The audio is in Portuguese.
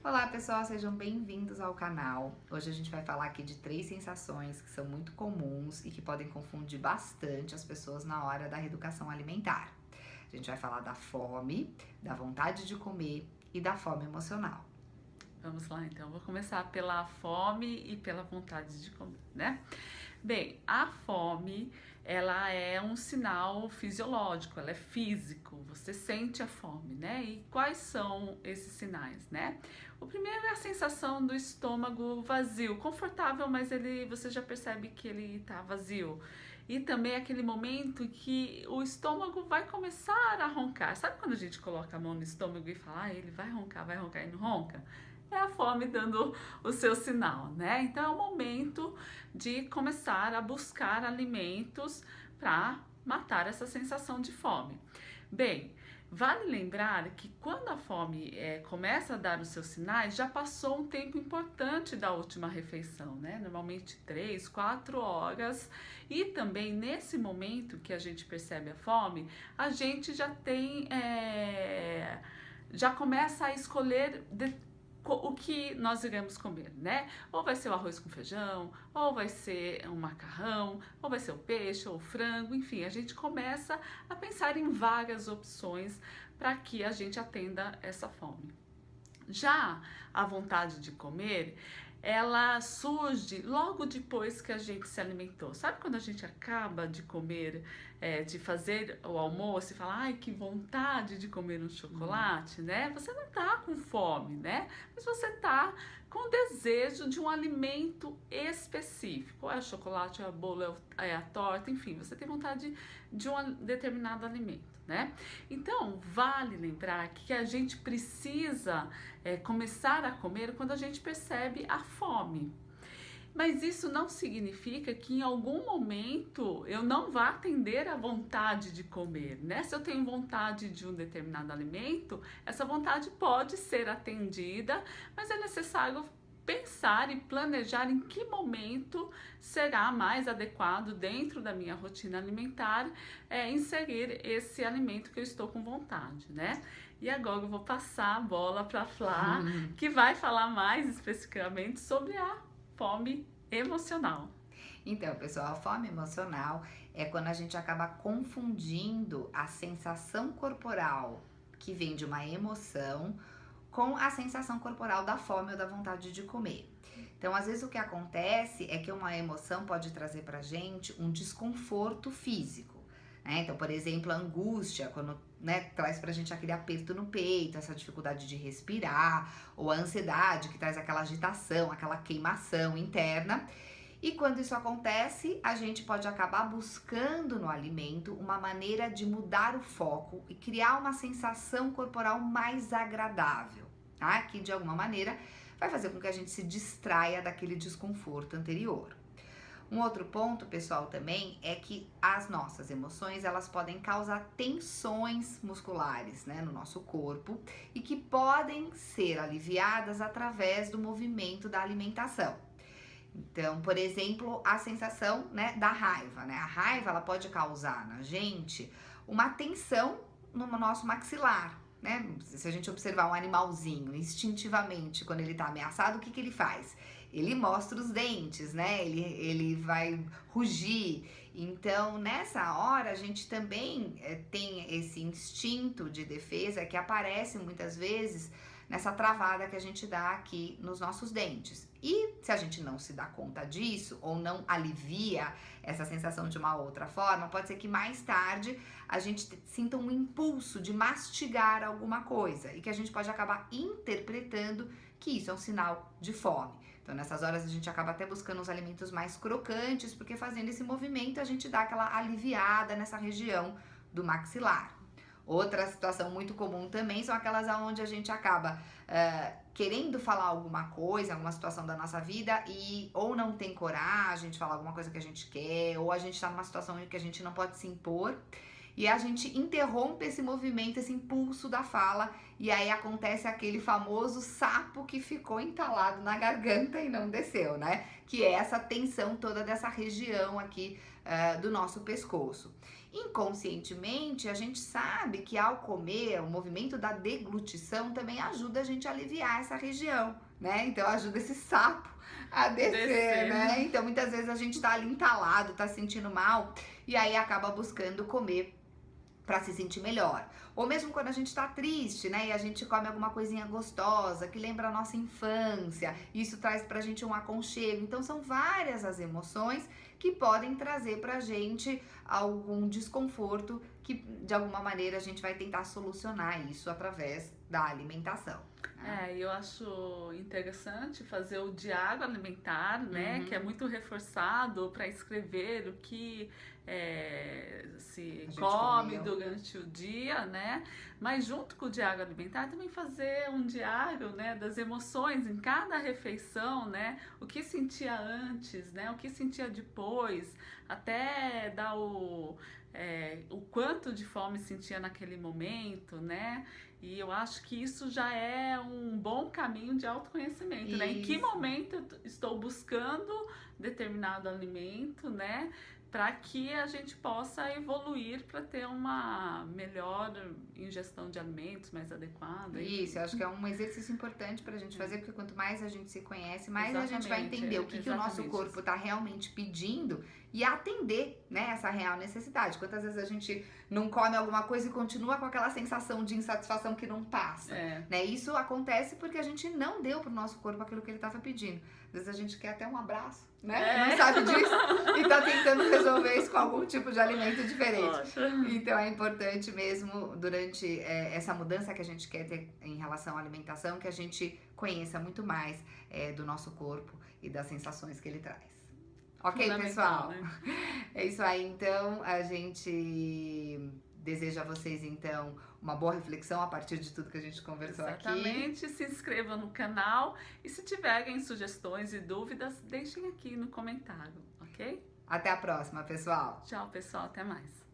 Olá pessoal, sejam bem-vindos ao canal. Hoje a gente vai falar aqui de 3 sensações que são muito comuns e que podem confundir bastante as pessoas na hora da reeducação alimentar. A gente vai falar da fome, da vontade de comer e da fome emocional. Vamos lá, então. Vou começar pela fome e pela vontade de comer, né? Bem, a fome, ela é um sinal fisiológico, ela é físico, você sente a fome, né? E quais são esses sinais, né? O primeiro é a sensação do estômago vazio, confortável, mas você já percebe que ele tá vazio. E também aquele momento que o estômago vai começar a roncar. Sabe quando a gente coloca a mão no estômago e fala, ele vai roncar e não ronca? É a fome dando o seu sinal, né? Então é o momento de começar a buscar alimentos para matar essa sensação de fome. Bem, vale lembrar que quando a fome começa a dar os seus sinais, já passou um tempo importante da última refeição, né? Normalmente 3, 4 horas. E também nesse momento que a gente percebe a fome, a gente já tem, já começa a escolher o que nós iremos comer, né? Ou vai ser o arroz com feijão, ou vai ser um macarrão, ou vai ser o peixe, ou o frango, enfim, a gente começa a pensar em várias opções para que a gente atenda essa fome. Já a vontade de comer, ela surge logo depois que a gente se alimentou. Sabe quando a gente acaba de comer, de fazer o almoço e fala, ai, que vontade de comer um chocolate, né? Você não tá com fome, né? Mas você tá com desejo de um alimento específico. Ou é o chocolate, é o bolo, é a torta, enfim, você tem vontade de um determinado alimento, né? Então, vale lembrar que a gente precisa começar a comer quando a gente percebe a fome. Mas isso não significa que em algum momento eu não vá atender a vontade de comer, né? Se eu tenho vontade de um determinado alimento, essa vontade pode ser atendida, mas é necessário pensar e planejar em que momento será mais adequado dentro da minha rotina alimentar inserir esse alimento que eu estou com vontade, né? E agora eu vou passar a bola para a Flá, que vai falar mais especificamente sobre a fome emocional. Então, pessoal, a fome emocional é quando a gente acaba confundindo a sensação corporal que vem de uma emoção com a sensação corporal da fome ou da vontade de comer. Então, às vezes o que acontece é que uma emoção pode trazer pra gente um desconforto físico, né? Então, por exemplo, a angústia, quando traz pra gente aquele aperto no peito, essa dificuldade de respirar, ou a ansiedade, que traz aquela agitação, aquela queimação interna. E quando isso acontece, a gente pode acabar buscando no alimento uma maneira de mudar o foco e criar uma sensação corporal mais agradável, tá? Que de alguma maneira vai fazer com que a gente se distraia daquele desconforto anterior. Um outro ponto, pessoal, também é que as nossas emoções, elas podem causar tensões musculares, né, no nosso corpo e que podem ser aliviadas através do movimento da alimentação. Então, por exemplo, a sensação, né, da raiva, né? A raiva, ela pode causar na gente uma tensão no nosso maxilar, né? Se a gente observar um animalzinho, instintivamente, quando ele tá ameaçado, o que que ele faz? Ele mostra os dentes, né? Ele vai rugir. Então, nessa hora, a gente também tem esse instinto de defesa que aparece muitas vezes nessa travada que a gente dá aqui nos nossos dentes. E se a gente não se dá conta disso, ou não alivia essa sensação de uma outra forma, pode ser que mais tarde a gente sinta um impulso de mastigar alguma coisa e que a gente pode acabar interpretando que isso é um sinal de fome. Então, nessas horas a gente acaba até buscando os alimentos mais crocantes, porque fazendo esse movimento a gente dá aquela aliviada nessa região do maxilar. Outra situação muito comum também são aquelas onde a gente acaba querendo falar alguma coisa, alguma situação da nossa vida e ou não tem coragem de falar alguma coisa que a gente quer, ou a gente tá numa situação em que a gente não pode se impor e a gente interrompe esse movimento, esse impulso da fala e aí acontece aquele famoso sapo que ficou entalado na garganta e não desceu, né? Que é essa tensão toda dessa região aqui do nosso pescoço. Inconscientemente, a gente sabe que ao comer, o movimento da deglutição também ajuda a gente a aliviar essa região, né? Então ajuda esse sapo a descer, né? Então muitas vezes a gente tá ali entalado, tá se sentindo mal e aí acaba buscando comer para se sentir melhor. Ou mesmo quando a gente tá triste, né? E a gente come alguma coisinha gostosa que lembra a nossa infância. Isso traz pra gente um aconchego. Então são várias as emoções que podem trazer pra gente algum desconforto que de alguma maneira a gente vai tentar solucionar isso através da alimentação. Eu acho interessante fazer o diário alimentar, né? Que é muito reforçado para escrever o que se come durante o dia, né? Mas junto com o diário alimentar também fazer um diário, né, das emoções em cada refeição, né? O que sentia antes, né? O que sentia depois, até dar o quanto de fome sentia naquele momento, né? E eu acho que isso já é um bom caminho de autoconhecimento, né? Em que momento eu estou buscando determinado alimento, né? Para que a gente possa evoluir para ter uma melhor ingestão de alimentos mais adequada. Isso, eu acho que é um exercício importante para a gente fazer, porque quanto mais a gente se conhece, mais a gente vai entender o que o nosso corpo está realmente pedindo e atender, né, essa real necessidade. Quantas vezes a gente não come alguma coisa e continua com aquela sensação de insatisfação que não passa, né? Isso acontece porque a gente não deu pro nosso corpo aquilo que ele estava pedindo. Às vezes a gente quer até um abraço, né? Não sabe disso e tá tentando resolver isso com algum tipo de alimento diferente. Então é importante mesmo, durante essa mudança que a gente quer ter em relação à alimentação, que a gente conheça muito mais do nosso corpo e das sensações que ele traz. Ok, pessoal? Né? É isso aí, então. A gente deseja a vocês, então, uma boa reflexão a partir de tudo que a gente conversou aqui. Exatamente. Se inscrevam no canal e se tiverem sugestões e dúvidas, deixem aqui no comentário, ok? Até a próxima, pessoal. Tchau, pessoal. Até mais.